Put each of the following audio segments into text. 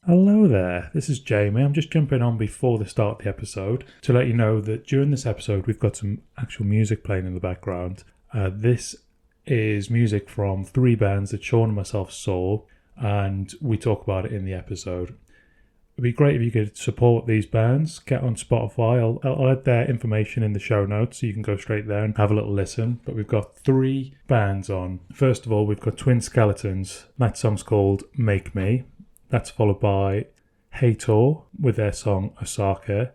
Hello there, this is Jamie. I'm just jumping on before the start of the episode to let you know that during this episode we've got some actual music playing in the background. This is music from 3 bands that Shaun and myself saw, and we talk about it in the episode. It'd be great if you could support these bands. Get on Spotify. I'll add their information in the show notes so you can go straight there and have a little listen. But we've got 3 bands on. First of all, we've got Twin Skeletons. That song's called Make Me. That's followed by Haytor with their song Osaka.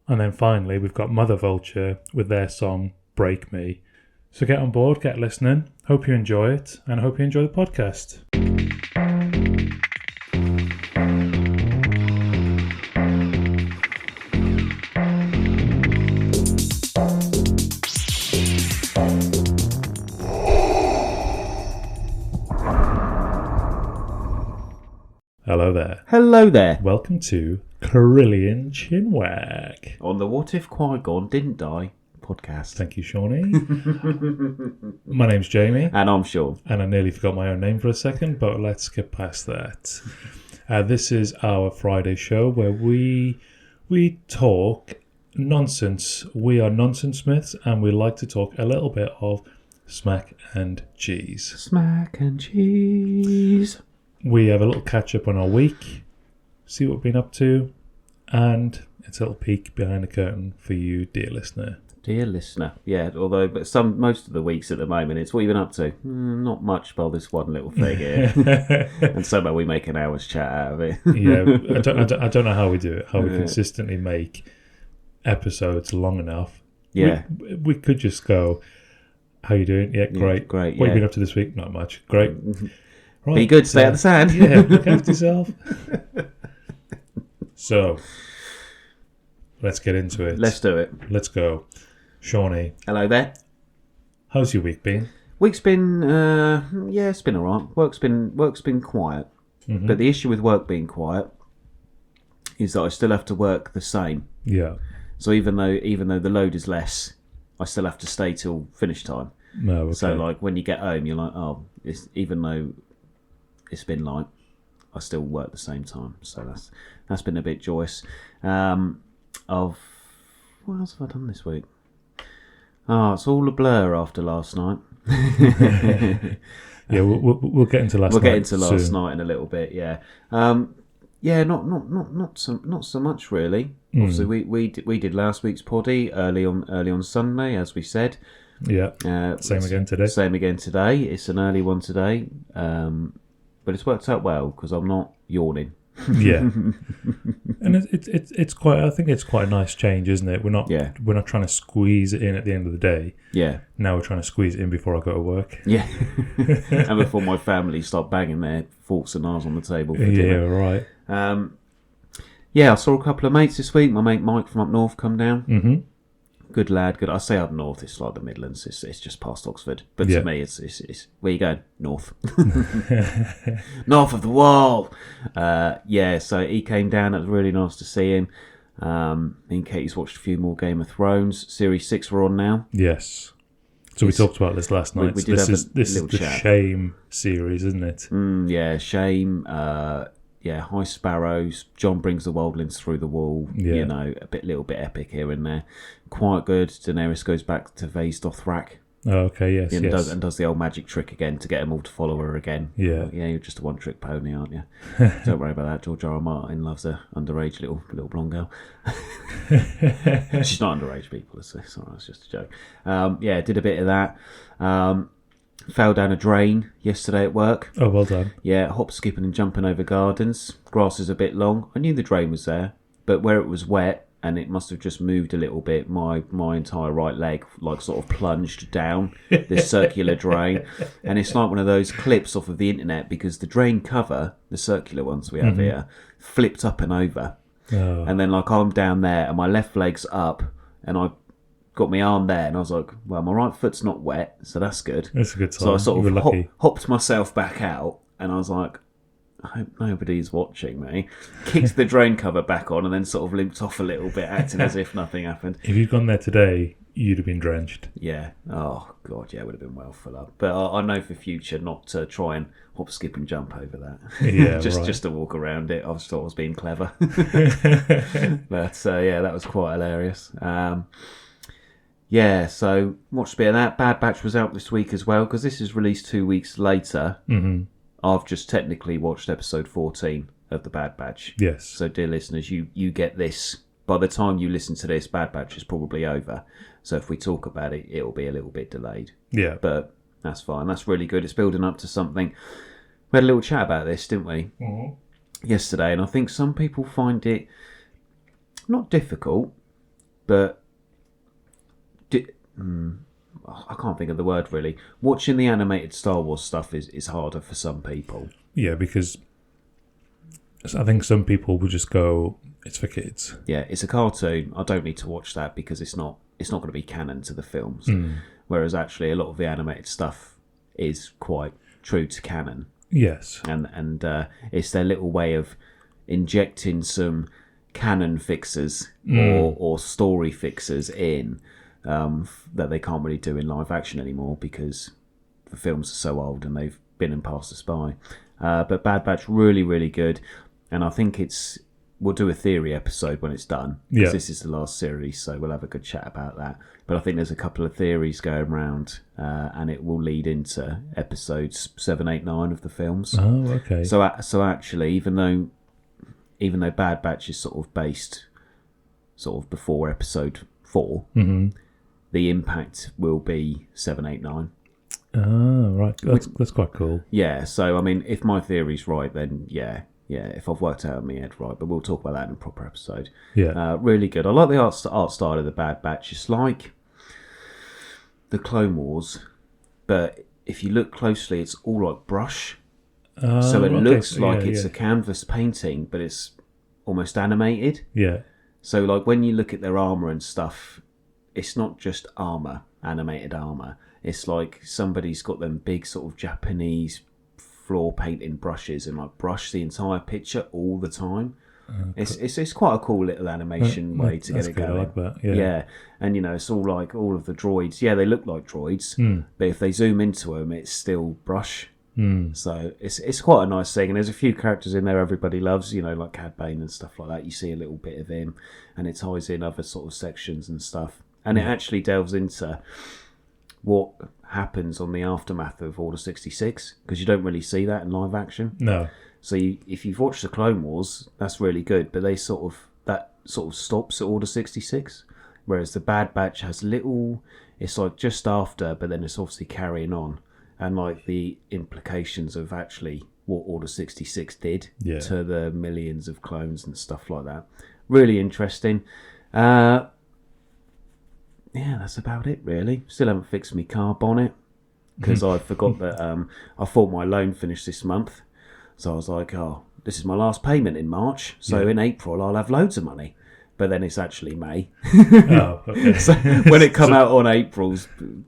And then finally, we've got Mother Vulture with their song Break Me. So get on board, get listening. Hope you enjoy it, and hope you enjoy the podcast. Hello there. Hello there. Welcome to Corellian Chinwag. On the What If Qui-Gon Didn't Die podcast. Thank you, Shawnee. My name's Jamie. And I'm Shaun. And I nearly forgot my own name for a second, but let's get past that. This is our Friday show where we talk nonsense. We are nonsense smiths, and we like to talk a little bit of smack and cheese. Smack and cheese. We have a little catch up on our week, see what we've been up to, and it's a little peek behind the curtain for you, dear listener. Dear listener, yeah. But most of the weeks at the moment, it's what you've been up to. Not much by this one little thing here, and somehow we make an hour's chat out of it. Yeah, I don't know how we do it. How we consistently make episodes long enough. Yeah, we could just go. How you doing? Yeah, great. Great. What have you been up to this week? Not much. Great. Right, be good, stay out the sand. Yeah, look after yourself. So, let's get into it. Let's do it. Let's go. Shawnee. Hello there. How's your week been? Week's been, it's been alright. Work's been quiet. Mm-hmm. But the issue with work being quiet is that I still have to work the same. Yeah. So even though the load is less, I still have to stay till finish time. No, okay. So like when you get home, you're like, even though it's been light, I still work at the same time. So that's been a bit joyous. What else have I done this week? It's all a blur after last night. Yeah, we'll get into last night. We'll get into last soon. night in a little bit. Yeah. Not so much really. Obviously, we did last week's poddy early on Sunday, as we said. Yeah. Same again today. Same again today. It's an early one today, but it's worked out well because I'm not yawning. Yeah. And it's quite. I think it's quite a nice change, isn't it? We're not trying to squeeze it in at the end of the day. Yeah. Now we're trying to squeeze it in before I go to work. Yeah. And before my family start banging their forks and knives on the table. For dinner. Right. I saw a couple of mates this week. My mate Mike from up north come down. Mm-hmm. Good lad, good. I say up north, it's like the Midlands. It's just past Oxford. But to me, it's where you going? North. North of the wall. So he came down. It was really nice to see him. Me and Katie's watched a few more Game of Thrones. Series 6 we're on now. Yes. So we talked about this last night. This is the chat. Shame series, isn't it? Shame. High Sparrows. John brings the wildlings through the wall. Yeah. Little bit epic here and there. Quite good. Daenerys goes back to Vase Dothrak. Oh, okay, yes, and does the old magic trick again to get them all to follow her again. Yeah. You're just a one-trick pony, aren't you? Don't worry about that. George R. R. Martin loves a underage little blonde girl. She's not underage, people. It's just a joke. Did a bit of that. Fell down a drain yesterday at work. Oh, well done. Yeah, hop, skipping and jumping over gardens. Grass is a bit long. I knew the drain was there, but where it was wet, and it must have just moved a little bit, my entire right leg sort of plunged down this circular drain. And it's like one of those clips off of the internet, because the drain cover, the circular ones we have here, flipped up and over. Oh. And then I'm down there and my left leg's up and I got my arm there, and I was like, well, my right foot's not wet, so that's good. That's a good sign. So I sort of hopped myself back out, and I was like, I hope nobody's watching me. Kicks the drain cover back on and then sort of limped off a little bit, acting as if nothing happened. If you'd gone there today, you'd have been drenched. Yeah. Oh, God, yeah, it would have been well full up. But I know for future not to try and hop, skip and jump over that. Yeah, just to walk around it. I just thought I was being clever. But, yeah, that was quite hilarious. Yeah, so watched a bit of that. Bad Batch was out this week as well, because this is released 2 weeks later. Mm-hmm. I've just technically watched episode 14 of The Bad Batch. Yes. So, dear listeners, you get this. By the time you listen to this, Bad Batch is probably over. So if we talk about it, it'll be a little bit delayed. Yeah. But that's fine. That's really good. It's building up to something. We had a little chat about this, didn't we? Mm-hmm. Yesterday. And I think some people find it not difficult, but... I can't think of the word really. Watching the animated Star Wars stuff is harder for some people. Yeah, because I think some people will just go, it's for kids. Yeah, it's a cartoon. I don't need to watch that because it's not going to be canon to the films. Whereas actually a lot of the animated stuff is quite true to canon. Yes. And it's their little way of injecting some canon fixes or story fixes in that they can't really do in live action anymore because the films are so old and they've been and passed us by. But Bad Batch, really, really good. And I think we'll do a theory episode when it's done. Because this is the last series, so we'll have a good chat about that. But I think there's a couple of theories going around, and it will lead into episodes 7, 8, 9 of the films. Oh, okay. So actually, even though Bad Batch is sort of based sort of before episode 4, the impact will be 7, 8, 9. Oh, right. That's quite cool. Yeah, so, I mean, if my theory's right, then yeah, if I've worked out in my head right, but we'll talk about that in a proper episode. Yeah. Really good. I like the art style of the Bad Batch. It's like the Clone Wars, but if you look closely, it's all like brush. So it looks like it's a canvas painting, but it's almost animated. Yeah. So, like, when you look at their armour and stuff, it's not just armour, animated armour. It's like somebody's got them big sort of Japanese floor painting brushes and like brush the entire picture all the time. It's quite a cool little animation way to get it going. I like that. Yeah, and it's all like all of the droids. Yeah, they look like droids, but if they zoom into them, it's still brush. So it's quite a nice thing. And there's a few characters in there everybody loves. Like Cad Bane and stuff like that. You see a little bit of him, and it ties in other sort of sections and stuff. And it actually delves into what happens on the aftermath of Order 66, because you don't really see that in live action. No. So if you've watched the Clone Wars, that's really good, but that sort of stops at Order 66, whereas the Bad Batch has it's like just after, but then it's obviously carrying on, and like the implications of actually what Order 66 did to the millions of clones and stuff like that. Really interesting. Yeah, that's about it, really. Still haven't fixed my car bonnet because I forgot that I thought my loan finished this month. So I was like, this is my last payment in March. So in April, I'll have loads of money. But then it's actually May. Oh, okay. So when it come out on April's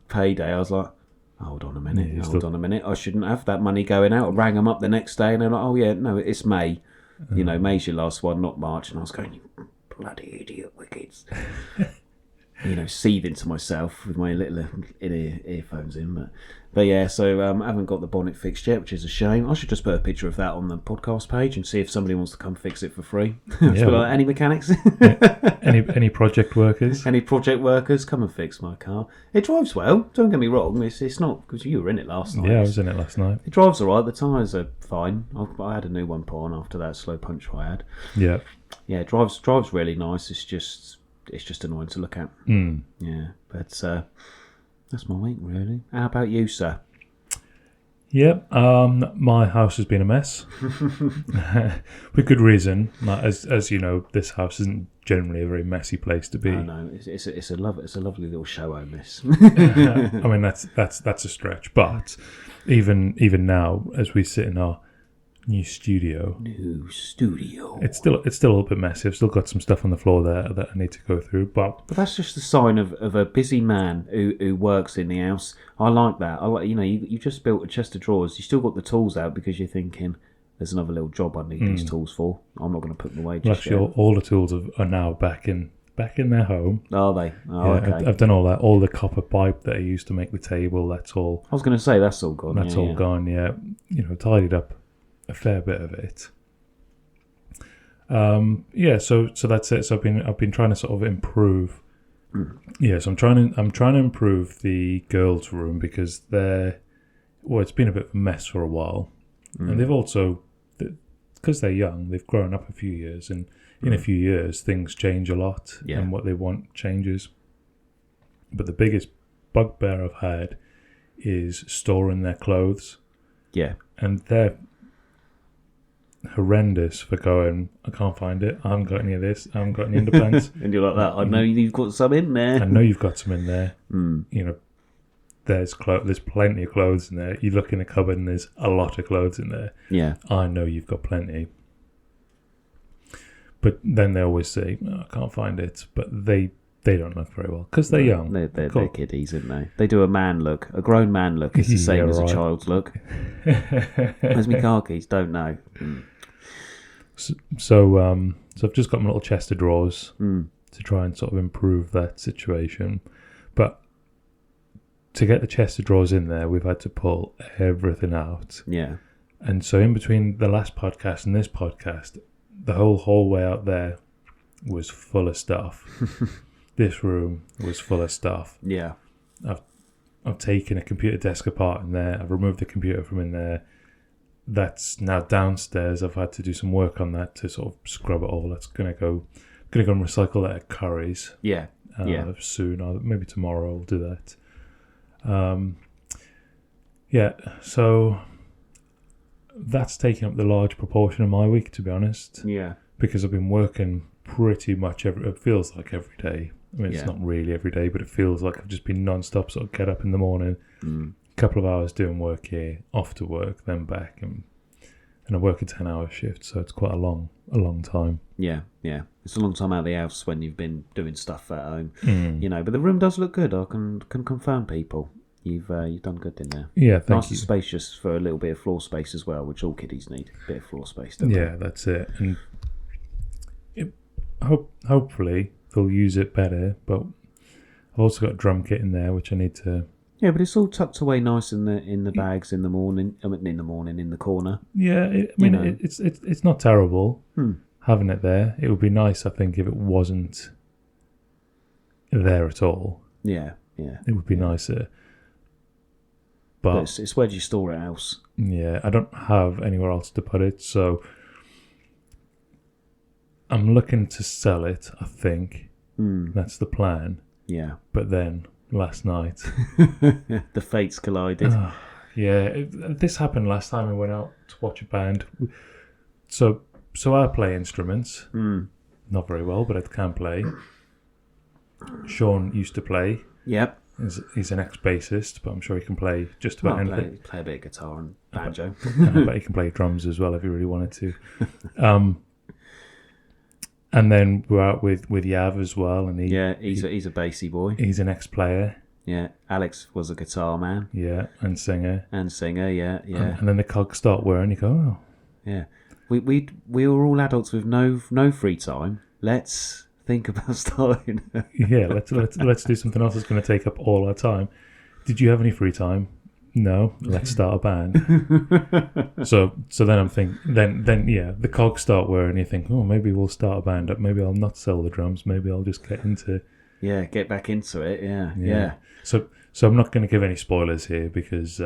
payday, I was like, hold on a minute. I shouldn't have that money going out. I rang them up the next day and they're like, oh, yeah, no, it's May. May's your last one, not March. And I was going, you bloody idiot wickets. Seething to myself with my little earphones in. But yeah, so I haven't got the bonnet fixed yet, which is a shame. I should just put a picture of that on the podcast page and see if somebody wants to come fix it for free. Any mechanics? any project workers? Any project workers, come and fix my car. It drives well, don't get me wrong. It's not, because you were in it last night. Yeah, I was in it last night. It drives all right, the tyres are fine. I had a new one put on after that slow punch I had. Yeah. Yeah, it drives really nice. It's just annoying to look at. Yeah, but that's my week, really. How about you, sir? Yep. My house has been a mess. For good reason. As you know, this house isn't generally a very messy place to be. I know. It's a lovely little show home, this. I mean, that's a stretch. But even now, as we sit in our new studio, it's still a little bit messy. I've still got some stuff on the floor there that I need to go through, but that's just a sign of a busy man who works in the house. I like that. You just built a chest of drawers. You still got the tools out because you're thinking, There's another little job I need these tools for. I'm not going to put them away Well, just actually, yet. all the tools are now back in their home. Are they? Oh, Yeah, okay. I've done all that. All the copper pipe that I used to make the table, that's all. I was going to say that's all gone. That's all gone. Yeah, tidied up a fair bit of it. So that's it. So I've been trying to sort of improve. Yeah, so I'm trying to improve the girls' room because it's been a bit of a mess for a while, and they've also, because they're young, they've grown up a few years, and in a few years things change a lot, and what they want changes. But the biggest bugbear I've had is storing their clothes. Yeah. And they're horrendous for going, I can't find it, I haven't got any of this, I haven't got any underpants. And you're like that, I know you've got some in there. I know you've got some in there. There's plenty of clothes in there. You look in the cupboard and there's a lot of clothes in there. Yeah. I know you've got plenty. But then they always say, I can't find it. But they don't look very well because they're young. They're kiddies, aren't they? They do a man look. A grown man look is the same as a child's look. Where's my car keys? Don't know. So I've just got my little chest of drawers to try and sort of improve that situation. But to get the chest of drawers in there, we've had to pull everything out. Yeah. And so in between the last podcast and this podcast, the whole hallway out there was full of stuff. This room was full of stuff. Yeah. I've taken a computer desk apart in there. I've removed the computer from in there. That's now downstairs. I've had to do some work on that to sort of scrub it all. That's gonna go and recycle that at Curry's. Yeah. Soon. Maybe tomorrow I'll do that. So that's taking up the large proportion of my week, to be honest. Yeah. Because I've been working pretty much it feels like every day. I mean, it's not really every day, but it feels like I've just been non-stop, sort of get up in the morning, couple of hours doing work here, off to work, then back, and I work a 10-hour shift, so it's quite a long time. Yeah. It's a long time out of the house when you've been doing stuff at home, But the room does look good. I can confirm, people. You've done good in there. Yeah, thank you. Nice and spacious for a little bit of floor space as well, which all kiddies need. A bit of floor space, don't they? Yeah, that's it. And hopefully they'll use it better. But I've also got a drum kit in there, which I need to. Yeah, but it's all tucked away nice in the bags in the morning. I mean, in the corner. Yeah, it's not terrible having it there. It would be nice, I think, if it wasn't there at all. Yeah. It would be nicer. But it's where do you store it else? Yeah, I don't have anywhere else to put it, so I'm looking to sell it, I think. That's the plan. Yeah. But then, last night... the fates collided. This happened last time we went out to watch a band. So I play instruments. Not very well, but I can play. Sean used to play. Yep. He's an ex-bassist, but I'm sure he can play just about anything. Play a bit of guitar and banjo. But he can play drums as well if he really wanted to. And then we're out with Yav as well, and he's a bassy boy. He's an ex-player. Yeah, Alex was a guitar man. Yeah, and singer. Yeah. And then the cogs start whirring. You go, oh. Yeah, we were all adults with no free time. Let's think about starting. Yeah, let's do something else that's going to take up all our time. Did you have any free time? No. Let's start a band. So then I'm thinking, then the cogs start whirring. You think, oh, maybe we'll start a band up. Maybe I'll not sell the drums. Maybe I'll just get into. Yeah, get back into it. Yeah. So I'm not going to give any spoilers here because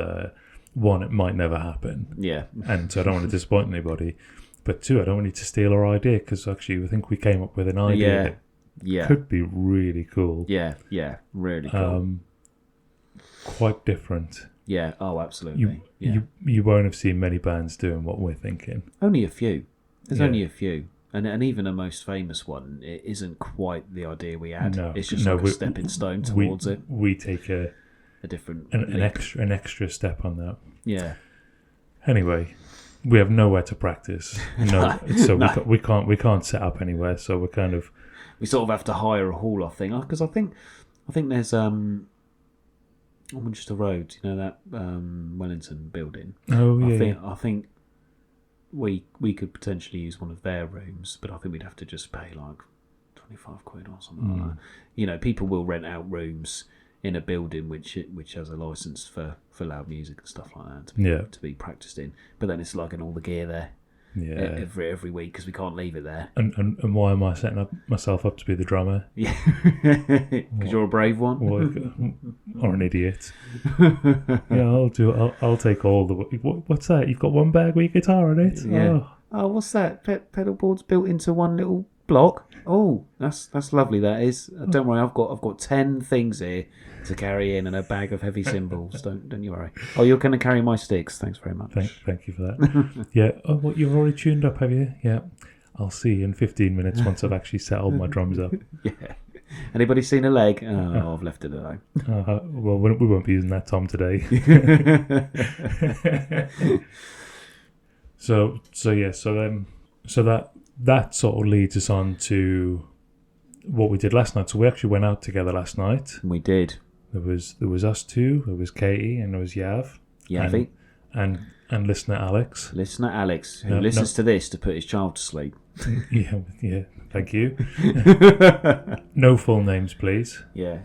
one, it might never happen. Yeah. And so I don't want to disappoint anybody. But two, I don't want you to steal our idea because actually I think we came up with an idea that could be really cool. Yeah, really cool. Quite different. Yeah, oh, absolutely. You won't have seen many bands doing what we're thinking. Only a few. There's only a few. And even a most famous one, it isn't quite the idea we had. No, it's just like a stepping stone towards it. We take a different an extra step on that. Yeah. Anyway, we have nowhere to practice. We can't set up anywhere. So we're kind of we have to hire a hall, I think, because I think there's on Winchester Road, that Wellington building. Oh yeah. I think we could potentially use one of their rooms, but I think we'd have to just pay like 25 quid or something like that. You know, people will rent out rooms in a building which has a license for loud music and stuff like that to be practiced in, but then it's lugging all the gear there every week because we can't leave it there. And why am I setting myself up to be the drummer? Yeah, because you're a brave one. Or an idiot. I'll take all the... What's that? You've got one bag with your guitar on it? Yeah. Oh, what's that? Pedal board's built into one little block. Oh, that's lovely. That is. Don't worry, I've got 10 things here to carry in and a bag of heavy cymbals. Don't you worry. Oh, you're going to carry my sticks. Thanks very much. Thank you for that. Yeah. Oh, what, you've already tuned up, have you? Yeah. I'll see you in 15 minutes once I've actually settled my drums up. Yeah. Anybody seen a leg? Oh, I've left it alone. Well, we won't be using that, Tom, today. So that sort of leads us on to what we did last night. So we actually went out together last night. We did. There was us two. There was Katie and there was Yavi, and listener Alex. Listener Alex, who listens to this to put his child to sleep. Yeah. Thank you. No full names, please. Yeah.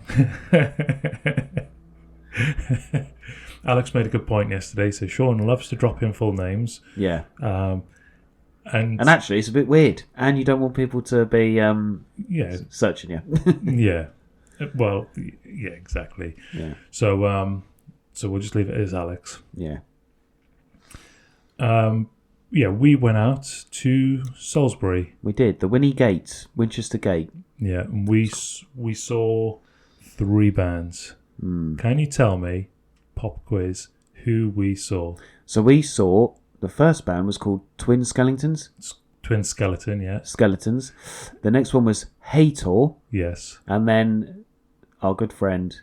Alex made a good point yesterday. So Shaun loves to drop in full names. Yeah. And actually, it's a bit weird, and you don't want people to be searching you. Yeah. Well, yeah, exactly. Yeah. So we'll just leave it as Alex. Yeah. We went out to Salisbury. We did the Winchester Gate. Yeah, and we saw 3 bands. Can you tell me, pop quiz, who we saw? So we saw the first band was called Twin Skeletons. Twin Skeleton, yeah. Skeletons. The next one was Haytor. Yes. And then our good friend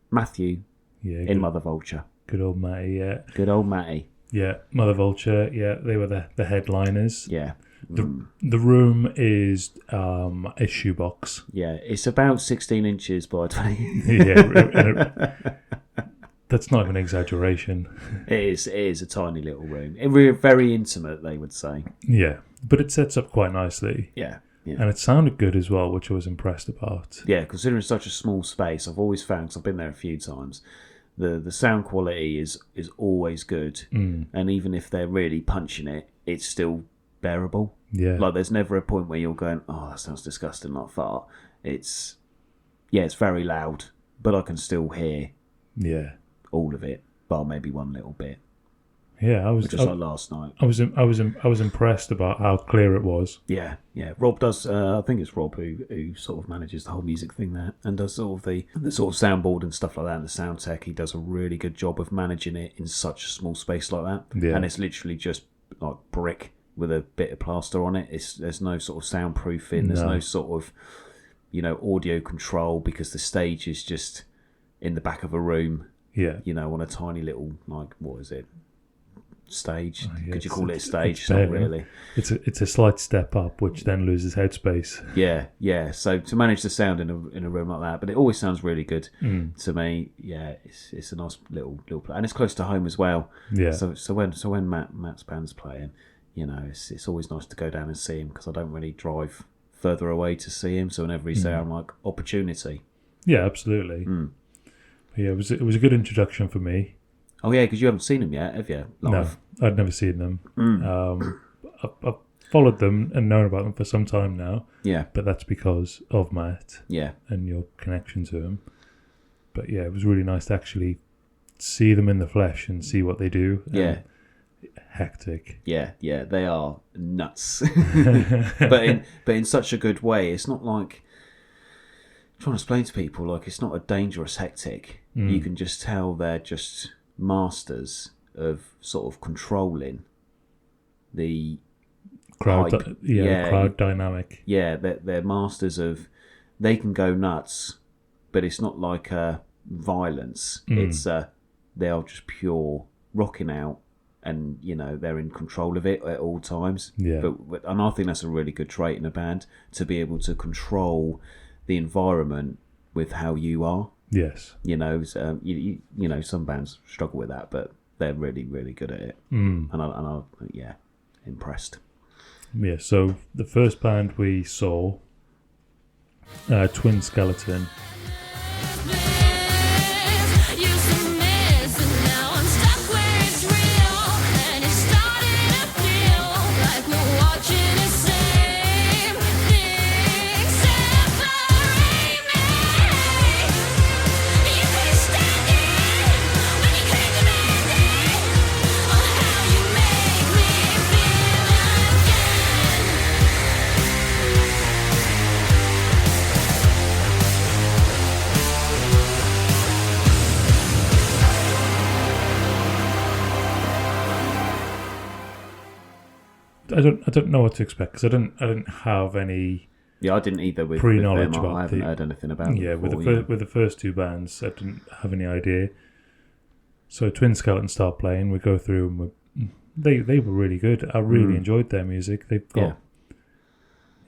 Matthew in Mother Vulture. Good old Matty, yeah. Good old Matty. Yeah, Mother Vulture, yeah, they were the headliners. Yeah. The room is a shoebox. Yeah, it's about 16 inches by 20. Yeah, that's not even an exaggeration. It is a tiny little room. We're very intimate, they would say. Yeah, but it sets up quite nicely. Yeah. And it sounded good as well, which I was impressed about. Yeah, considering such a small space, I've always found, because I've been there a few times, the sound quality is always good. And even if they're really punching it, it's still bearable. Yeah. Like, there's never a point where you're going, oh, that sounds disgusting, like fart. It's very loud, but I can still hear all of it, bar maybe one little bit. Yeah, like last night. I was impressed about how clear it was. Yeah. Rob does. I think it's Rob who sort of manages the whole music thing there and does sort of the sort of soundboard and stuff like that. And the sound tech, he does a really good job of managing it in such a small space like that. Yeah. And it's literally just like brick with a bit of plaster on it. There's no sort of soundproofing. There's no sort of audio control because the stage is just in the back of a room. Yeah. On a tiny little, like, what is it? Stage. Could you call it a stage? It's not really. It's a slight step up, which then loses headspace. Yeah. So to manage the sound in a room like that, but it always sounds really good to me. Yeah, it's a nice little play, and it's close to home as well. Yeah. So when Matt's band's playing, it's always nice to go down and see him because I don't really drive further away to see him. So whenever he's there, I'm like, opportunity. Yeah, absolutely. Yeah, it was a good introduction for me. Oh yeah, because you haven't seen them yet, have you? Live? No, I'd never seen them. I've followed them and known about them for some time now. Yeah, but that's because of Matt. Yeah, and your connection to him. But yeah, it was really nice to actually see them in the flesh and see what they do. Yeah, hectic. Yeah, they are nuts. but in such a good way. It's not like, I'm trying to explain to people, like, it's not a dangerous hectic. You can just tell they're just masters of sort of controlling the crowd. hype. Crowd dynamic. Yeah, they're masters of. They can go nuts, but it's not like violence. It's they are just pure rocking out, and they're in control of it at all times. Yeah, and I think that's a really good trait in a band, to be able to control the environment with how you are. Yes. Some bands struggle with that, but they're really, really good at it. And I impressed. Yeah, so the first band we saw, Twin Skeleton. I don't know what to expect because I didn't have any. Yeah, I didn't either with pre-knowledge them. about I haven't heard anything about yeah, them before, with the first two bands, I didn't have any idea. So Twin Skeleton start playing, we go through, and they were really good. I really enjoyed their music. They've got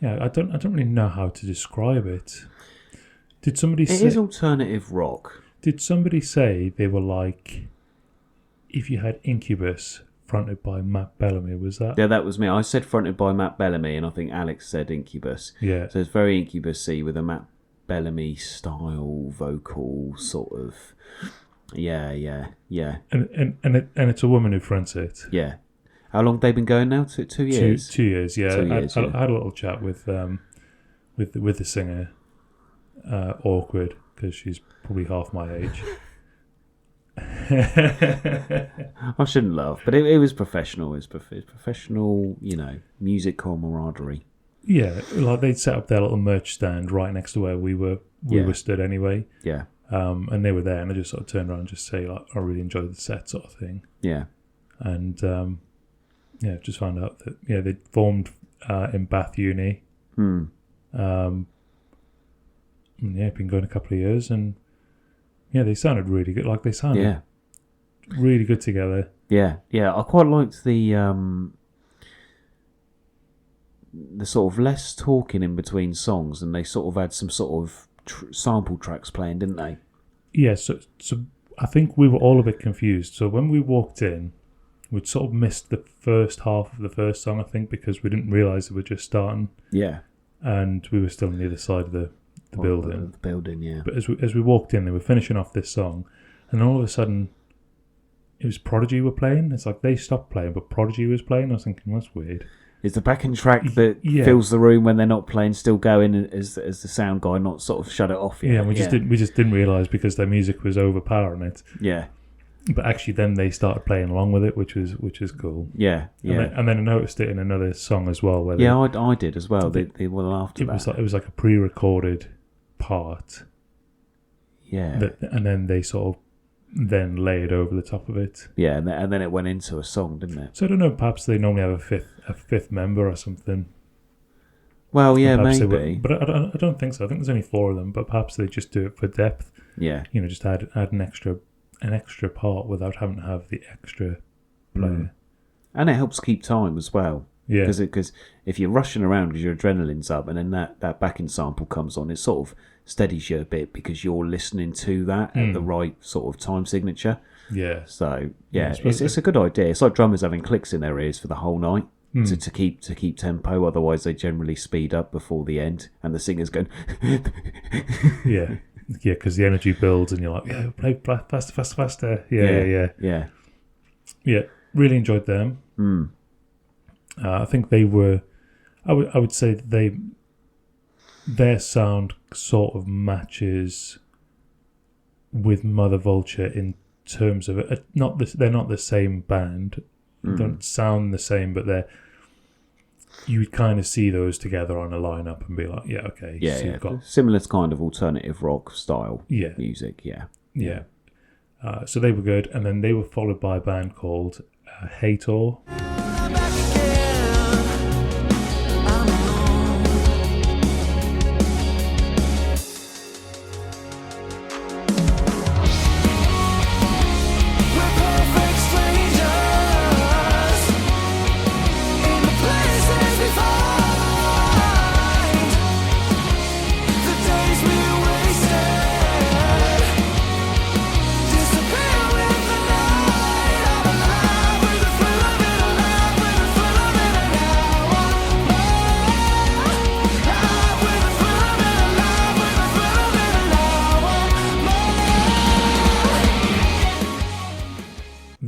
I don't really know how to describe it. Did somebody say it is alternative rock? Did somebody say they were like if you had Incubus fronted by Matt Bellamy? Was that? Yeah, that was me. I said fronted by Matt Bellamy, and I think Alex said Incubus. Yeah. So it's very Incubus-y with a Matt Bellamy style vocal sort of. Yeah. And it's a woman who fronts it. Yeah. How long have they been going now? 2 years. 2 years. Yeah. 2 years, I had a little chat with the singer. Awkward because she's probably half my age. I shouldn't laugh, but it was professional. It was professional, music camaraderie. Yeah, like they'd set up their little merch stand right next to where we were stood anyway. Yeah. And they were there, and I just sort of turned around and just say like, I really enjoyed the set, sort of thing. Yeah. And just found out that they formed in Bath Uni. Been going a couple of years, and they sounded really good. Like they sounded really good together. Yeah. I quite liked the sort of less talking in between songs, and they sort of had some sort of sample tracks playing, didn't they? Yeah. So I think we were all a bit confused. So when we walked in, we'd sort of missed the first half of the first song, I think, because we didn't realise it was just starting. Yeah. And we were still on the other side of the building. The building, yeah. But as we walked in, they were finishing off this song, and all of a sudden, it was Prodigy were playing. It's like they stopped playing, but Prodigy was playing. I was thinking, well, that's weird. Is the backing track that fills the room when they're not playing still going? As the sound guy not sort of shut it off yet? Yeah, we just didn't realise because their music was overpowering it. Yeah. But actually, then they started playing along with it, which was cool. Yeah. And then I noticed it in another song as well. Where I did as well. They were after that. It was like a pre-recorded part. Yeah. And then they sort of layered over the top of it. Yeah, and then it went into a song, didn't it? So I don't know. Perhaps they normally have a fifth member or something. Well, yeah, maybe. But I don't think so. I think there's only 4 of them. But perhaps they just do it for depth. Yeah. Just add an extra part without having to have the extra player. And it helps keep time as well. Yeah. Because if you're rushing around because your adrenaline's up, and then that backing sample comes on, it sort of steadies you a bit because you're listening to that at the right sort of time signature. Yeah. So it's a good idea. It's like drummers having clicks in their ears for the whole night to keep tempo. Otherwise, they generally speed up before the end, and the singer's going. Yeah, because the energy builds, and you're like, play faster. Yeah. Really enjoyed them. I think they were. I would say that their sound sort of matches with Mother Vulture in terms of they're not the same band. Don't sound the same, but you would kind of see those together on a lineup and be like, yeah, okay. Yeah, so you've got similar kind of alternative rock style music. Yeah. So they were good, and then they were followed by a band called Haytor.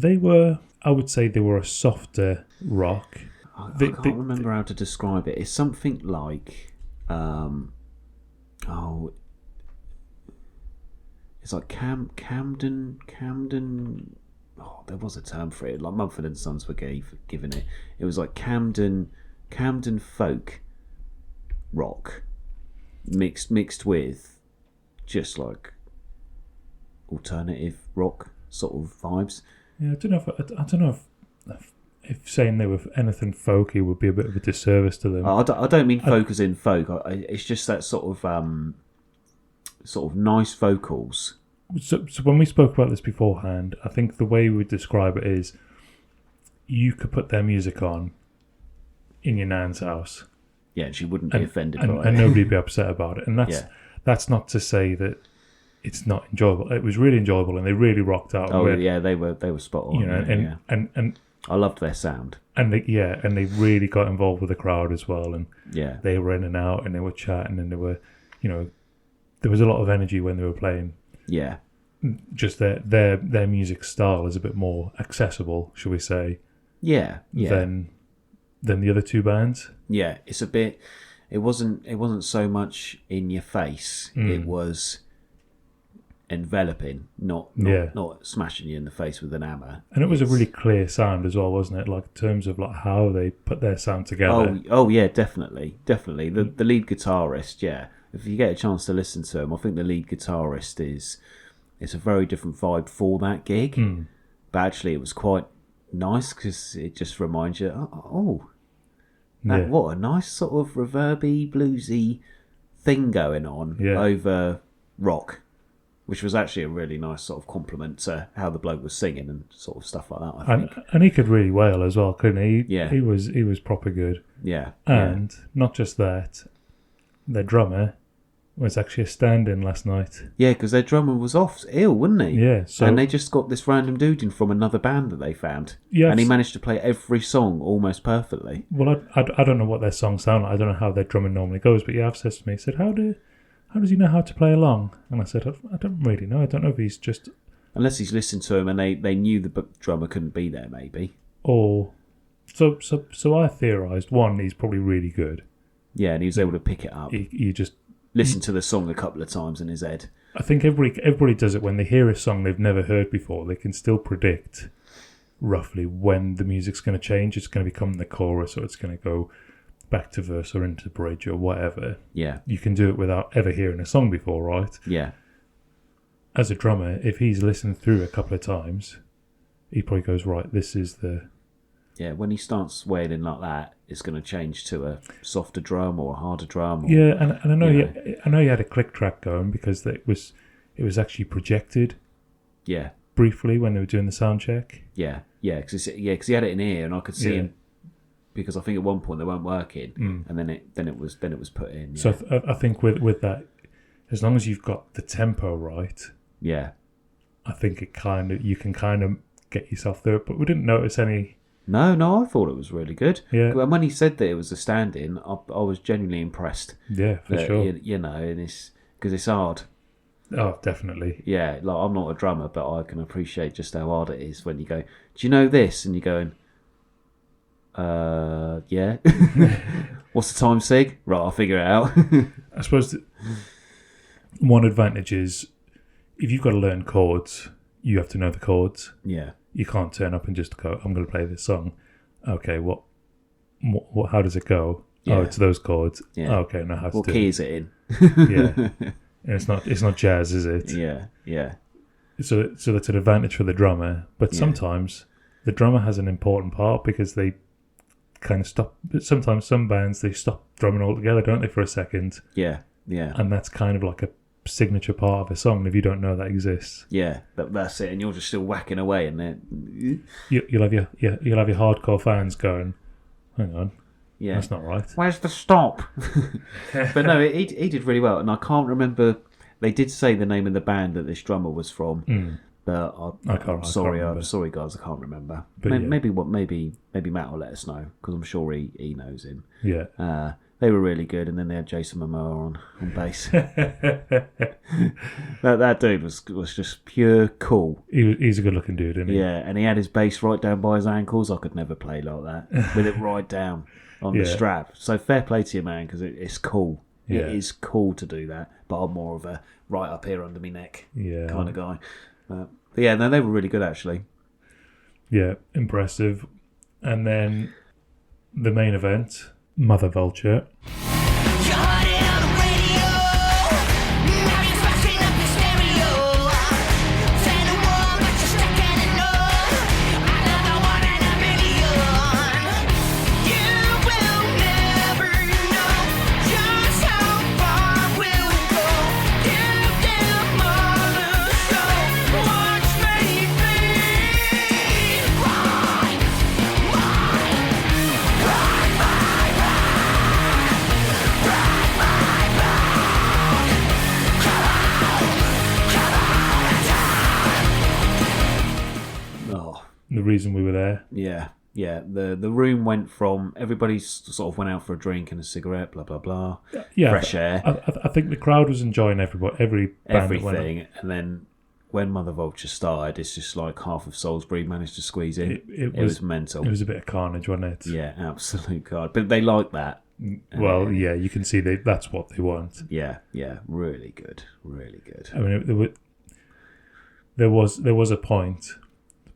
They were, I would say, they were a softer rock. I can't remember how to describe it. It's something like, it's like Camden. Oh, there was a term for it. Like Mumford & Sons were given it. It was like Camden folk rock mixed with just like alternative rock sort of vibes. Yeah, I don't know if saying they were anything folky would be a bit of a disservice to them. I don't mean folk as in folk. It's just that sort of nice vocals. So when we spoke about this beforehand, I think the way we would describe it is you could put their music on in your nan's house. Yeah, and she wouldn't be offended by it. And nobody would be upset about it. And that's not to say that it's not enjoyable. It was really enjoyable, and they really rocked out. Oh, yeah, they were spot on. You know, and I loved their sound. And they really got involved with the crowd as well. And yeah, they were in and out, and they were chatting, and they were, you know, there was a lot of energy when they were playing. Yeah, just their music style is a bit more accessible, shall we say? Yeah. Than the other two bands. Yeah, it's a bit. It wasn't so much in your face. It was enveloping, not smashing you in the face with an hammer. And it was a really clear sound as well, wasn't it? Like in terms of like how they put their sound together. Oh yeah, definitely. The lead guitarist, yeah. If you get a chance to listen to him, I think the lead guitarist it's a very different vibe for that gig. But actually, it was quite nice because it just reminds you, what a nice sort of reverby, bluesy thing going on over rock. Which was actually a really nice sort of compliment to how the bloke was singing and sort of stuff like that, I think. And he could really wail as well, couldn't he? Yeah. He was proper good. Yeah. And not just that, their drummer was actually a stand-in last night. Yeah, because their drummer was off ill, wasn't he? Yeah. And they just got this random dude in from another band that they found. Yeah. And he managed to play every song almost perfectly. Well, I don't know what their songs sound like. I don't know how their drumming normally goes, but Yav says to me, he said, how does he know how to play along? And I said, I don't really know. I don't know if he's just... Unless he's listened to him and they knew the drummer couldn't be there, maybe. Or... So I theorised, one, he's probably really good. Yeah, and he was able to pick it up. He just... Listen to the song a couple of times in his head. I think everybody does it when they hear a song they've never heard before. They can still predict roughly when the music's going to change. It's going to become the chorus, or it's going to go back to verse or into bridge or whatever. Yeah. You can do it without ever hearing a song before, right? Yeah. As a drummer, if he's listened through a couple of times, he probably goes, right, this is the... Yeah, when he starts wailing like that, it's going to change to a softer drum or a harder drum. Or, yeah, and I know I know he had a click track going because it was actually projected. Yeah. Briefly when they were doing the sound check. Yeah, because he had it in here and I could see him. Because I think at one point they weren't working, and then it was put in. Yeah. So I think with that, as long as you've got the tempo right, I think you can kind of get yourself through it. But we didn't notice any. No, I thought it was really good. Yeah. And when he said that it was a stand-in, I was genuinely impressed. Yeah, for sure. You know, and it's because it's hard. Oh, definitely. Yeah, like I'm not a drummer, but I can appreciate just how hard it is when you go, do you know this? And you're going, yeah. What's the time, Sig? Right, I'll figure it out. I suppose one advantage is if you've got to learn chords, you have to know the chords. Yeah. You can't turn up and just go, I'm going to play this song. Okay, what how does it go? Yeah. Oh, it's those chords. Yeah. Oh, okay, now how to do it. What key is it in? Yeah. And it's not jazz, is it? Yeah. So that's an advantage for the drummer. But sometimes the drummer has an important part because they kind of stop. Sometimes some bands, they stop drumming altogether, don't they, for a second? Yeah. And that's kind of like a signature part of a song if you don't know that exists. Yeah, that's it. And you're just still whacking away, and then you'll have your hardcore fans going, hang on. Yeah, that's not right. Where's the stop? But no, he did really well, and I can't remember. They did say the name of the band that this drummer was from, but I'm sorry, guys, I can't remember. But maybe Matt will let us know because I'm sure he knows him. Yeah. They were really good, and then they had Jason Momoa on bass. that dude was just pure cool. He's a good-looking dude, isn't he? Yeah, and he had his bass right down by his ankles. I could never play like that with it right down on the strap. So fair play to you, man, because it's cool. Yeah. It is cool to do that, but I'm more of a right up here under my neck kind of guy. But yeah, no, they were really good actually. Yeah, impressive. And then the main event, Mother Vulture. The reason we were there. Yeah. The room went from everybody sort of went out for a drink and a cigarette, blah blah blah. Yeah, fresh air. I think the crowd was enjoying everything, and then when Mother Vulture started, it's just like half of Salisbury managed to squeeze in. It was mental. It was a bit of carnage, wasn't it? Yeah, absolute carnage. But they like that. Well, yeah, you can see that's what they want. Yeah, really good. I mean, there was a point.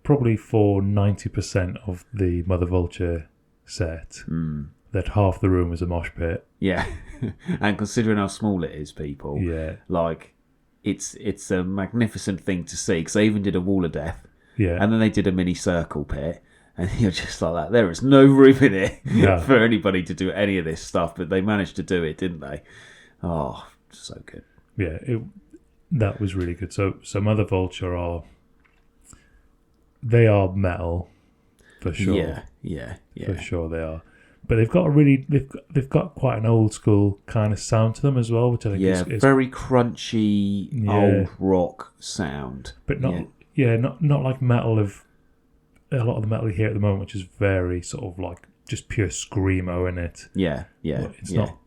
Probably for 90% of the Mother Vulture set, that half the room was a mosh pit. Yeah, and considering how small it is, people, like it's a magnificent thing to see because they even did a wall of death, and then they did a mini circle pit, and you're just like that. There is no room in it for anybody to do any of this stuff, but they managed to do it, didn't they? Oh, so good. Yeah, that was really good. So Mother Vulture They are metal, for sure. Yeah. For sure they are. But they've got quite an old school kind of sound to them as well, which I think is very crunchy old rock sound. But not like metal of a lot of the metal you hear at the moment, which is very sort of like just pure screamo in it. Yeah. It's not.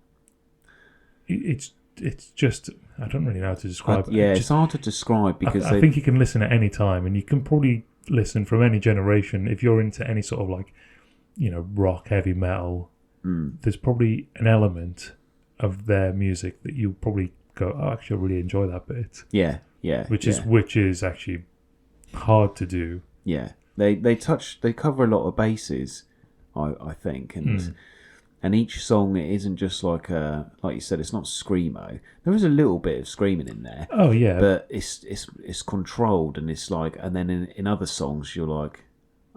It's just I don't really know how to describe it. Yeah, it's hard to describe because I think you can listen at any time, and you can probably listen from any generation if you're into any sort of like, rock, heavy metal. There's probably an element of their music that you probably go, oh, actually, I really enjoy that bit. Yeah. Which is actually hard to do. Yeah, they cover a lot of bases, I think, and each song, it isn't just like you said, it's not screamo. There is a little bit of screaming in there. Oh yeah, but it's controlled, and it's like, and then in other songs you're like,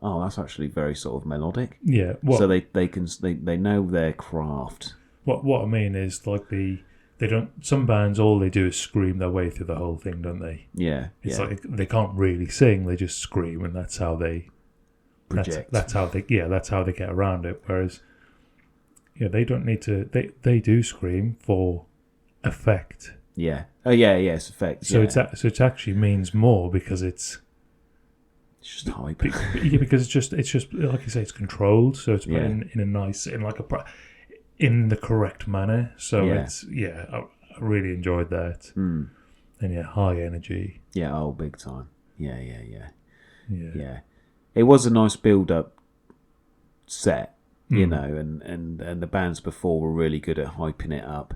oh, that's actually very sort of melodic. Yeah, so they know their craft. What I mean is like they don't. Some bands all they do is scream their way through the whole thing, don't they? Yeah, it's like they can't really sing; they just scream, and that's how they project. That's how they get around it. Whereas, they don't need to. They do scream for effect. Yeah. Oh yeah. It's effect. So it actually means more because it's just hype. Because it's just like you say, it's controlled. So it's put in a nice, in the correct manner. So it's I really enjoyed that. And high energy. Yeah. Oh, big time. Yeah. It was a nice build-up set. And the bands before were really good at hyping it up,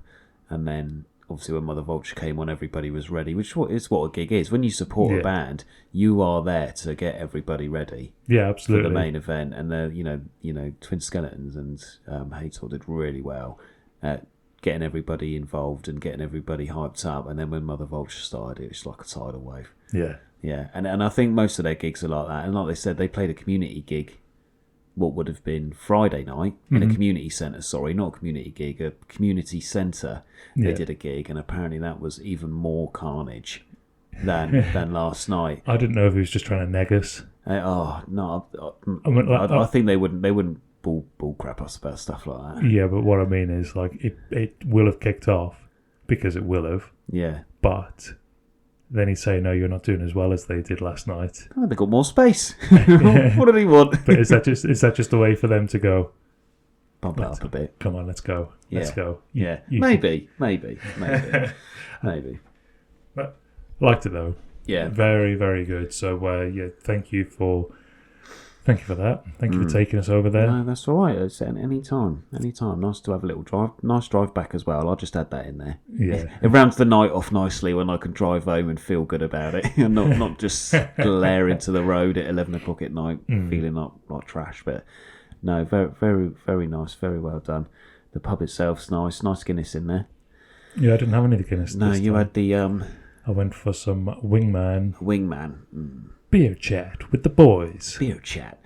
and then obviously when Mother Vulture came on, everybody was ready, which is what a gig is. When you support a band, you are there to get everybody ready. Yeah, absolutely. For the main event, and the Twin Skeletons and Haytor did really well at getting everybody involved and getting everybody hyped up. And then when Mother Vulture started, it was like a tidal wave. Yeah, and I think most of their gigs are like that. And like they said, they played a community gig. What would have been Friday night in a community centre, not a community gig, a community centre. They did a gig, and apparently that was even more carnage than last night. I didn't know if he was just trying to neg us. I think they wouldn't bull crap us about stuff like that. Yeah, but what I mean is like it will have kicked off because it will have. Yeah, but then he'd say, no, you're not doing as well as they did last night. Oh, they got more space. What do they want? But is that just a way for them to go, Bump it up a bit. Come on, let's go. Let's go. Maybe. But liked it though. Yeah. Very, very good. So thank you for that. Thank you for taking us over there. No, that's all right. It's any time. Nice to have a little drive. Nice drive back as well. I'll just add that in there. Yeah. It rounds the night off nicely when I can drive home and feel good about it, and not just glare into the road at 11 o'clock at night feeling like trash. But no, very, very, very nice. Very well done. The pub itself's nice. Nice Guinness in there. Yeah, I didn't have any of the Guinness. No, you had the I went for some Wingman beer chat with the boys. Beer chat.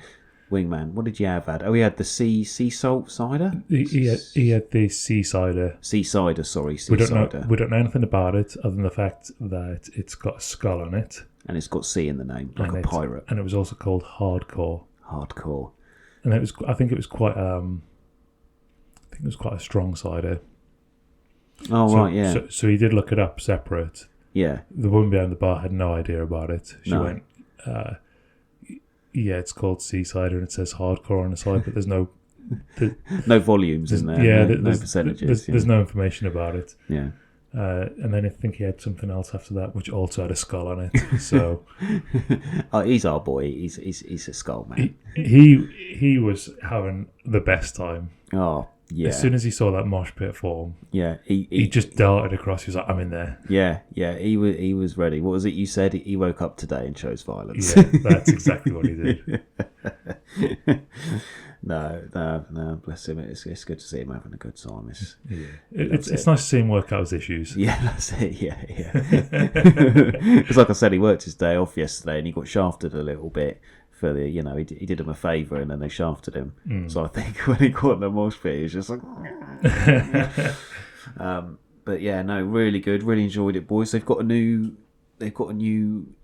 Wingman. What did you have? Oh, he had the sea salt cider. He had the sea cider. Sea cider. Sorry, we don't know anything about it other than the fact that it's got a skull on it, and it's got sea in the name, like a pirate. And it was also called Hardcore. And I think it was quite a strong cider. Oh, right, yeah. So he did look it up separate. Yeah. The woman behind the bar had no idea about it. She went, it's called sea cider and it says Hardcore on the side, but there's no... no volumes in there. Yeah, no percentages. There's no information about it. Yeah. And then I think he had something else after that, which also had a skull on it. So, he's our boy. He's a skull man. He was having the best time. Oh, yeah. As soon as he saw that mosh pit form, yeah, he just darted across. He was like, "I'm in there." Yeah. He was ready. What was it you said? He woke up today and chose violence. Yeah, that's exactly what he did. No, bless him. It's good to see him having a good time. It's nice to see him work out his issues. Yeah, that's it. Yeah. Because like I said, he worked his day off yesterday and he got shafted a little bit for the, he did him a favour and then they shafted him. So I think when he caught the mosh pit, he was just like... but yeah, no, really good. Really enjoyed it, boys. They've got a new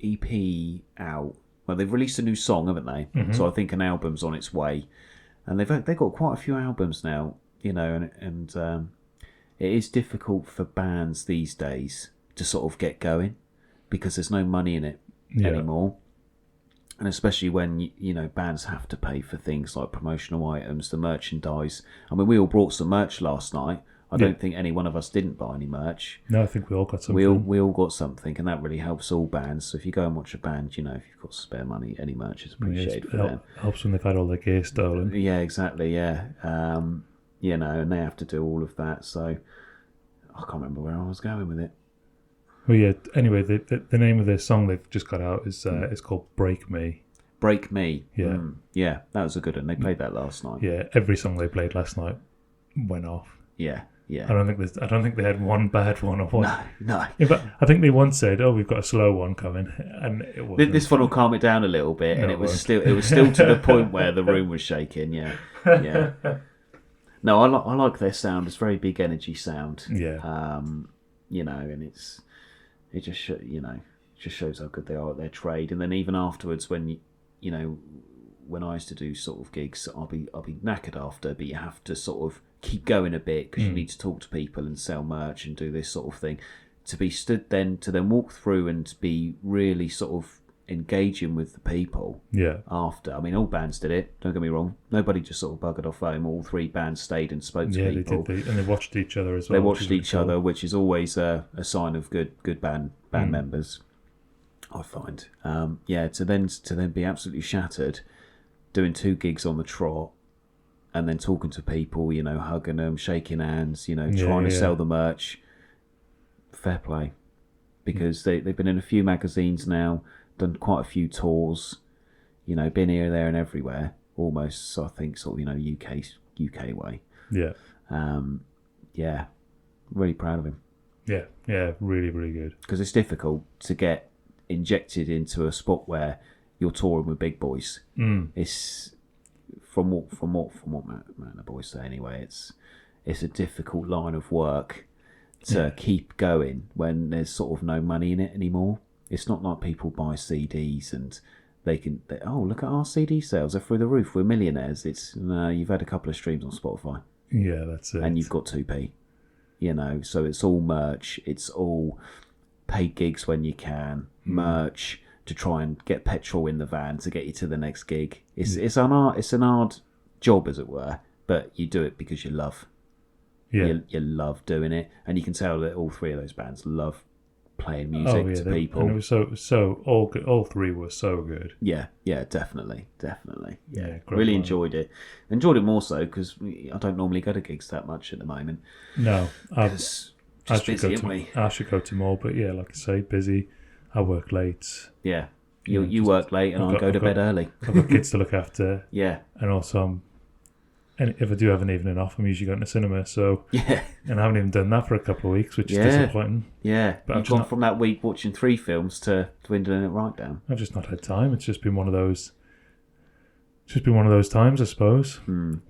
EP out. Well, they've released a new song, haven't they? Mm-hmm. So I think an album's on its way. And they've got quite a few albums now, and it is difficult for bands these days to sort of get going because there's no money in it anymore. And especially when, bands have to pay for things like promotional items, the merchandise. I mean, we all brought some merch last night. I don't think any one of us didn't buy any merch. No, I think we all got something. We all got something, and that really helps all bands. So if you go and watch a band, if you've got spare money, any merch is appreciated for them. Helps when they've had all their gear stolen. Yeah, exactly, yeah. And they have to do all of that. So I can't remember where I was going with it. Well, yeah, anyway, the name of the song they've just got out is called Break Me. Break Me. Yeah. Yeah, that was a good one. They played that last night. Yeah, every song they played last night went off. Yeah. Yeah. I don't think they had one bad one or one. No. In fact, I think they once said, "Oh, we've got a slow one coming," and it wasn't. This one will calm it down a little bit, and it was still to the point where the room was shaking. Yeah. No, I like their sound. It's very big energy sound. Yeah. And it just shows how good they are at their trade. And then even afterwards, when when I used to do sort of gigs, I'll be knackered after, but you have to sort of keep going a bit because you need to talk to people and sell merch and do this sort of thing. To be stood then to then walk through and be really sort of engaging with the people. Yeah. After, I mean, all bands did it. Don't get me wrong. Nobody just sort of buggered off home. All three bands stayed and spoke to people. They did. And they watched each other as well. They watched each other, which is always a sign of good band members, I find. To then be absolutely shattered, doing 2 gigs on the trot, and then talking to people, hugging them, shaking hands, trying to sell the merch. Fair play. Because they've been in a few magazines now, done quite a few tours, been here, there and everywhere, almost, so I think sort of, UK way. Yeah. Really proud of him. Yeah, really, really good. Because it's difficult to get injected into a spot where you're touring with big boys. It's... From what the boys say anyway, it's a difficult line of work to keep going when there's sort of no money in it anymore. It's not like people buy CDs and they look at our CD sales, they're through the roof, we're millionaires. It's you've had a couple of streams on Spotify. Yeah, that's it. And you've got 2p. So it's all merch, it's all paid gigs when you can, merch to try and get petrol in the van to get you to the next gig. It's an hard job, as it were, but you do it because you love. Yeah. You love doing it, and you can tell that all three of those bands love playing music to people. And it was so all good. All three were so good. Yeah, definitely. Yeah, great Really line. enjoyed it. Enjoyed it more so because I don't normally go to gigs that much at the moment. No, Because just busy, aren't we? I should go to more, but yeah, like I say, busy. I work late. Yeah, you work late, and I go to bed early. I've got kids to look after, Yeah, and also and if I do have an evening off, I'm usually going to cinema. So yeah, and I haven't even done that for a couple of weeks, which is Yeah. disappointing. yeah. But You've gone from that week watching 3 films to dwindling it right down. I've just not had time. It's just been one of those. It's just been one of those times, I suppose.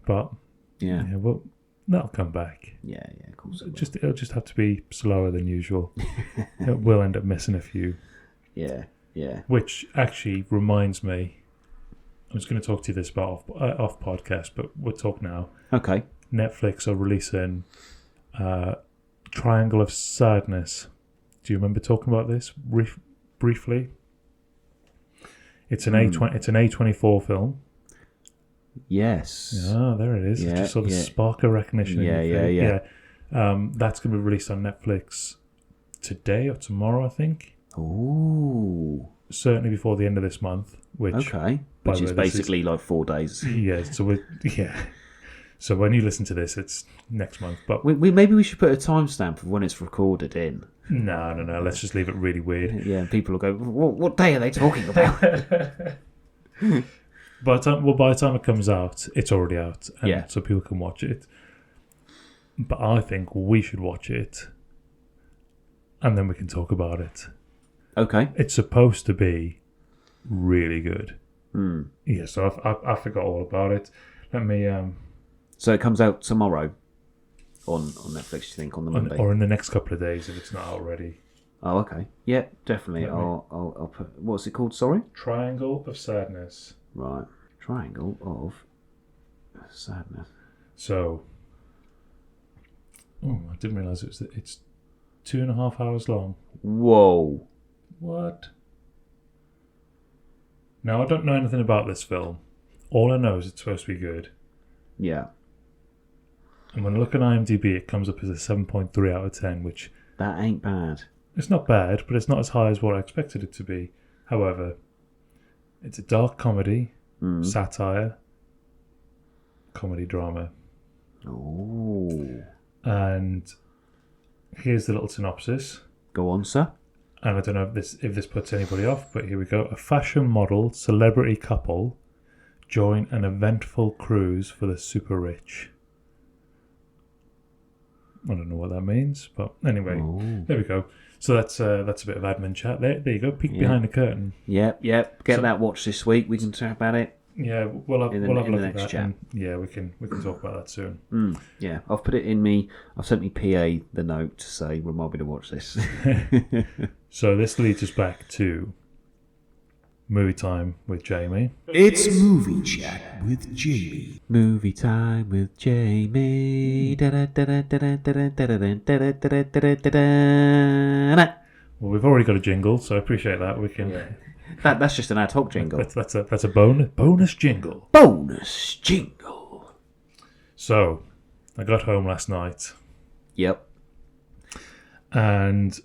But Yeah, yeah, well, that'll come back. yeah. Of course. It will. It'll just have to be slower than usual. We'll end up missing a few. Yeah. Which actually reminds me, I was going to talk to you this about off podcast, but we'll talk now. Okay. Netflix are releasing Triangle of Sadness. Do you remember talking about this briefly? It's an A24 film. Yes. Oh, there it is. I just saw the spark of recognition. Yeah. That's going to be released on Netflix today or tomorrow, I think. Ooh. Certainly before the end of this month. Which is basically like 4 days. Yeah. So when you listen to this, it's next month. But maybe we should put a timestamp of when it's recorded in. No. Let's just leave it really weird. Yeah, and people will go, what day are they talking about? By the time it comes out, it's already out. And so people can watch it. But I think we should watch it. And then we can talk about it. Okay. It's supposed to be really good. Hmm. Yeah, so I forgot all about it. Let me... So it comes out tomorrow on Netflix, you think, on the Monday? Or in the next couple of days if it's not out already. Oh, okay. Yeah, definitely. I'll put... What's it called, sorry? Triangle of Sadness. Right. Triangle of Sadness. So... Oh, I didn't realise it's 2.5 hours long. Whoa. What? Now, I don't know anything about this film. All I know is it's supposed to be good. Yeah. And when I look at IMDb, it comes up as a 7.3 out of 10, which... That ain't bad. It's not bad, but it's not as high as what I expected it to be. However, it's a dark comedy, satire, comedy drama. Oh. And here's the little synopsis. Go on, sir. And I don't know if this puts anybody off, but here we go. A fashion model celebrity couple join an eventful cruise for the super rich. I don't know what that means, but anyway, There we go. So that's a bit of admin chat. There you go. Peek behind the curtain. Yep. Get that watch this week. We can chat about it. Yeah, we'll have a look at next that. chat. And yeah, we can talk about that soon. Yeah, I've put it in me. I've sent me PA the note to say remind me to watch this. So this leads us back to movie time with Jamie. It's movie chat with Jamie. Movie time with Jamie. Well, we've already got a jingle, so I appreciate that. We can. That's just an ad hoc jingle. That's a bonus jingle. Bonus jingle. So, I got home last night Yep. and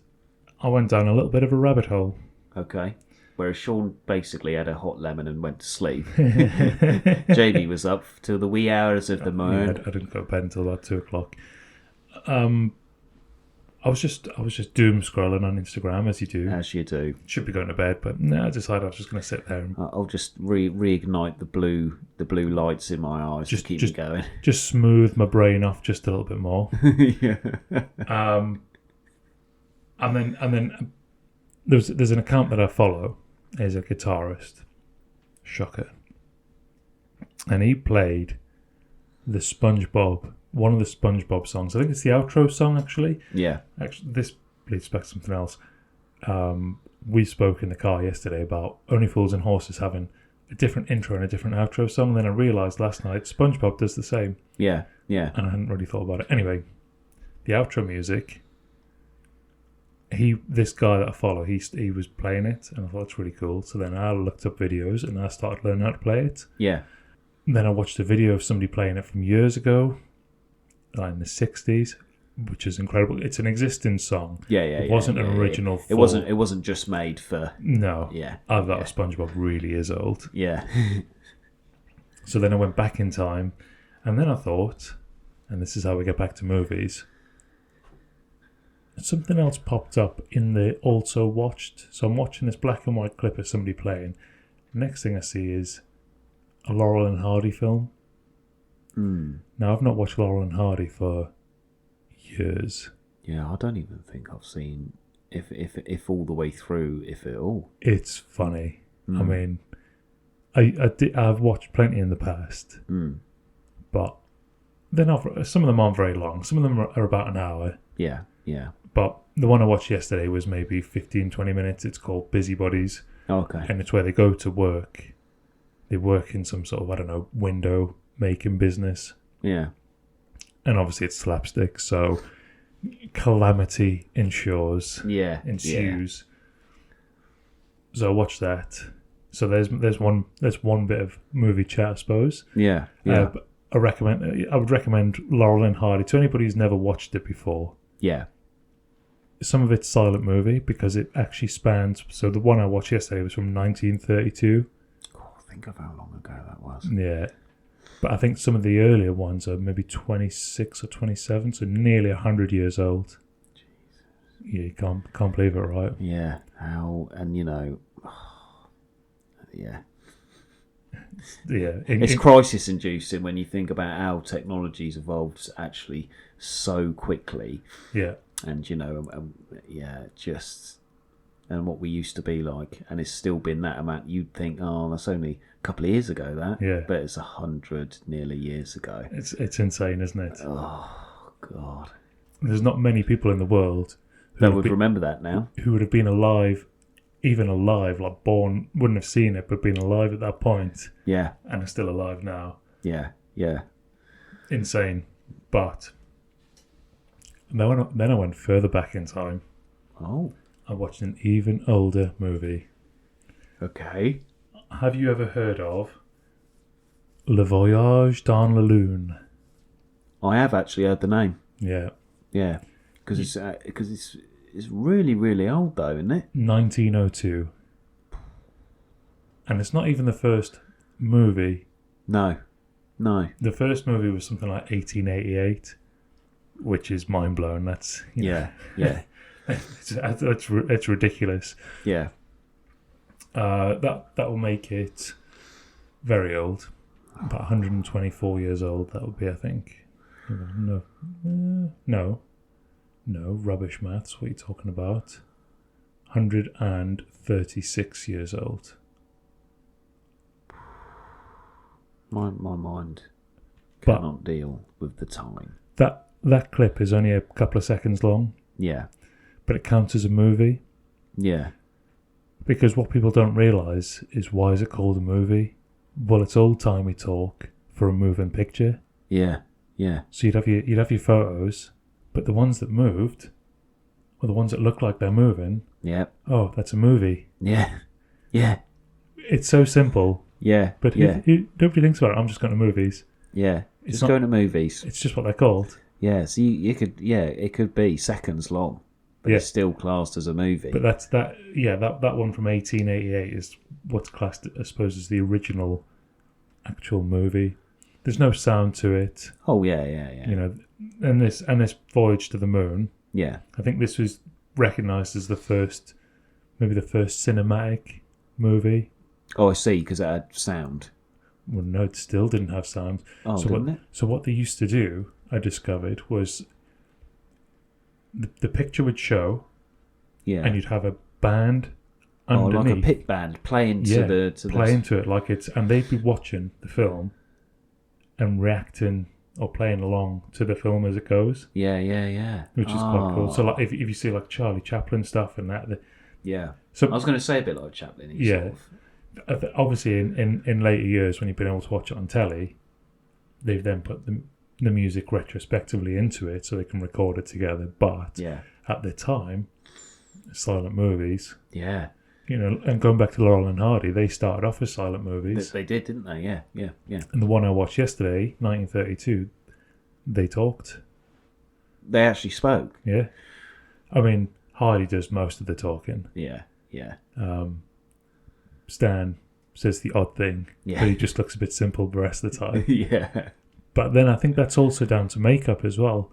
I went down a little bit of a rabbit hole. Okay. Whereas Sean basically had a hot lemon and went to sleep. Jamie was up till the wee hours of the morning. I didn't go to bed until about 2:00. I was just doom scrolling on Instagram as you do. As you do. Should be going to bed, but no, I decided I was just going to sit there and I'll just reignite the blue lights in my eyes to keep me going. just smooth my brain off just a little bit more. Yeah. And then there's an account that I follow. He's a guitarist, shocker, and he played one of the SpongeBob songs. I think it's the outro song, actually. Yeah. Actually, this leads back to something else. We spoke in the car yesterday about Only Fools and Horses having a different intro and a different outro song. And then I realised last night SpongeBob does the same. Yeah. And I hadn't really thought about it. Anyway, the outro music. This guy that I follow, he was playing it, and I thought it's really cool. So then I looked up videos and I started learning how to play it. Yeah. Then I watched a video of somebody playing it from years ago, like in the 60s, which is incredible. It's an existing song. It wasn't an original. It wasn't just made for. No. Yeah. I thought SpongeBob really is old. Yeah. So then I went back in time, and then I thought, and this is how we get back to movies, something else popped up in the also watched. So I'm watching this black and white clip of somebody playing. Next thing I see is a Laurel and Hardy film. Now, I've not watched Laurel and Hardy for years. Yeah, I don't even think I've seen if all the way through, if at all. It's funny. I mean, I've watched plenty in the past, but they're not. Some of them aren't very long. Some of them are about an hour. Yeah, yeah. But the one I watched yesterday was maybe 15, 20 minutes. It's called Busybodies. Okay. And it's where they go to work. They work in some sort of, I don't know, window making business. Yeah. And obviously it's slapstick, so calamity ensues. Yeah. Ensues. So I watched that. So there's one bit of movie chat, I suppose. Yeah. Yeah. But I would recommend Laurel and Hardy to anybody who's never watched it before. Yeah. Some of it's silent movie because it actually spans. So the one I watched yesterday was from 1932. Think of how long ago that was. Yeah. But I think some of the earlier ones are maybe 26 or 27, so nearly 100 years old. Jesus. Yeah, you can't believe it, right? Yeah. How, and yeah. Yeah. It's crisis inducing when you think about how technology's evolved actually so quickly. Yeah. And, just... and what we used to be like, and it's still been that amount. You'd think, oh, that's only a couple of years ago, that. Yeah. But it's 100 nearly years ago. It's insane, isn't it? Oh, God. There's not many people in the world that would remember that now. Who would have been alive, like born, wouldn't have seen it, but been alive at that point. Yeah. And are still alive now. Yeah, yeah. Insane. But then I went further back in time. Oh. I watched an even older movie. Okay. Have you ever heard of Le Voyage dans la Lune? I have actually heard the name. Yeah. Yeah. Because it's really, really old though, isn't it? 1902. And it's not even the first movie. No. The first movie was something like 1888, which is mind-blowing. That's... Yeah. It's ridiculous. Yeah. That will make it very old. About 124 years old, that would be, I think. No, rubbish maths. What are you talking about? 136 years old. My mind cannot deal with the time. That clip is only a couple of seconds long. Yeah. But it counts as a movie. Yeah. Because what people don't realise is, why is it called a movie? Well, it's old-timey talk for a moving picture. Yeah. Yeah. So you'd have your photos, but the ones that moved, or the ones that look like they're moving, yeah. Oh, that's a movie. Yeah. Yeah. It's so simple. Yeah. But nobody thinks about it. I'm just going to movies. Yeah. Just going to movies. It's just what they're called. Yeah. So you could, it could be seconds long. But it's still classed as a movie. But that one from 1888 is what's classed, I suppose, as the original actual movie. There's no sound to it. Oh yeah. And this voyage to the moon. Yeah. I think this was recognised as the first cinematic movie. Oh, I see, because it had sound. Well, no, it still didn't have sound. Oh, didn't it? So what they used to do, I discovered, was the picture would show, and you'd have a band underneath. Like a pit band playing to it like it's, and they'd be watching the film and reacting or playing along to the film as it goes. Yeah. Which is quite cool. So like if you see like Charlie Chaplin stuff and that. Yeah. So I was going to say a bit like Chaplin. Yeah. Sort of. Obviously, in later years when you've been able to watch it on telly, they've then put the music retrospectively into it so they can record it together. But at the time, silent movies. Yeah. and going back to Laurel and Hardy, they started off as silent movies. They did, didn't they? Yeah. And the one I watched yesterday, 1932, they talked. They actually spoke. Yeah. I mean, Hardy does most of the talking. Yeah. Stan says the odd thing, Yeah. but he just looks a bit simple the rest of the time. Yeah. But then I think that's also down to makeup as well.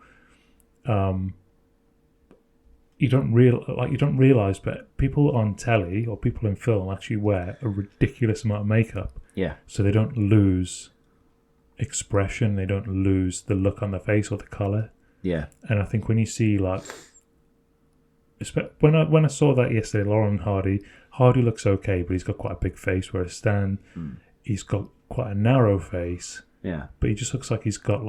You don't realize, but people on telly or people in film actually wear a ridiculous amount of makeup. Yeah. So they don't lose expression, they don't lose the look on their face or the color. Yeah. And I think when you see when I saw that yesterday, Laurel and Hardy looks okay, but he's got quite a big face. Whereas Stan, he's got quite a narrow face. Yeah. But he just looks like he's got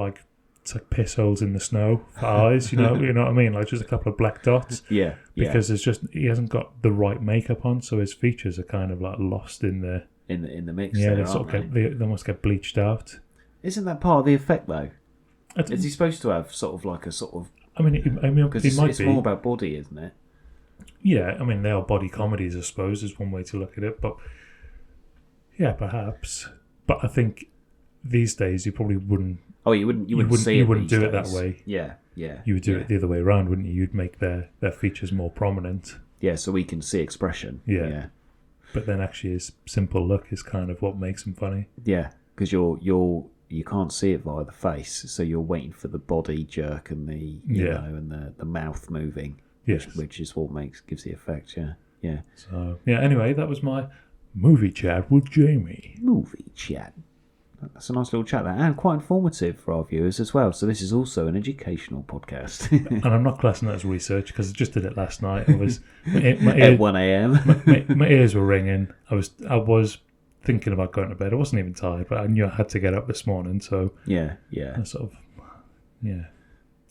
it's like piss holes in the snow for eyes. You know what I mean? Like just a couple of black dots. Yeah. Because he hasn't got the right makeup on, so his features are kind of like lost in the mix. Yeah, they almost get bleached out. Isn't that part of the effect though? Is he supposed to have sort of like a sort of? Because it's more about body, isn't it? Yeah, I mean they are body comedies, I suppose, is one way to look at it. But yeah, perhaps. But I think these days you probably wouldn't. Oh, you wouldn't see it. You wouldn't these do it days. that way. Yeah. You would do it the other way around, wouldn't you? You'd make their features more prominent. Yeah, so we can see expression. Yeah. But then actually his simple look is kind of what makes him funny. Yeah, because you can't see it via the face, so you're waiting for the body jerk and the and the mouth moving. Yes. Which is what gives the effect. Yeah. So anyway, that was my movie chat with Jamie. Movie chat. That's a nice little chat there, and quite informative for our viewers as well. So this is also an educational podcast. And I'm not classing that as research because I just did it last night. I was at 1 a.m. my ears were ringing. I was thinking about going to bed. I wasn't even tired, but I knew I had to get up this morning. So yeah, I sort of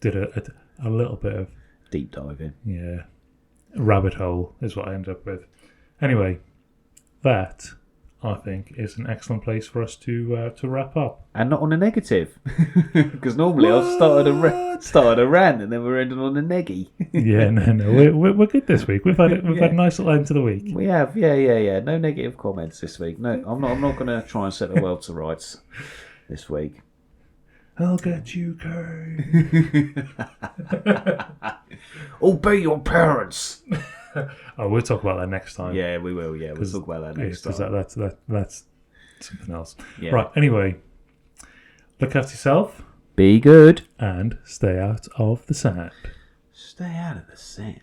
did a little bit of deep diving. Yeah, rabbit hole is what I ended up with. Anyway, that I think is an excellent place for us to wrap up. And not on a negative, because normally I've started a rant and then we're ending on a neggy. Yeah, no, we're good this week. We've had a nice little end to the week. We have, yeah. No negative comments this week. No, I'm not going to try and set the world to rights this week. I'll get you, Kay. Obey your parents. Oh, we'll talk about that next time. Yeah, we will. Yeah, we'll talk about that next time. Because that's something else. Yeah. Right. Anyway, look after yourself. Be good And stay out of the sand. Stay out of the sand.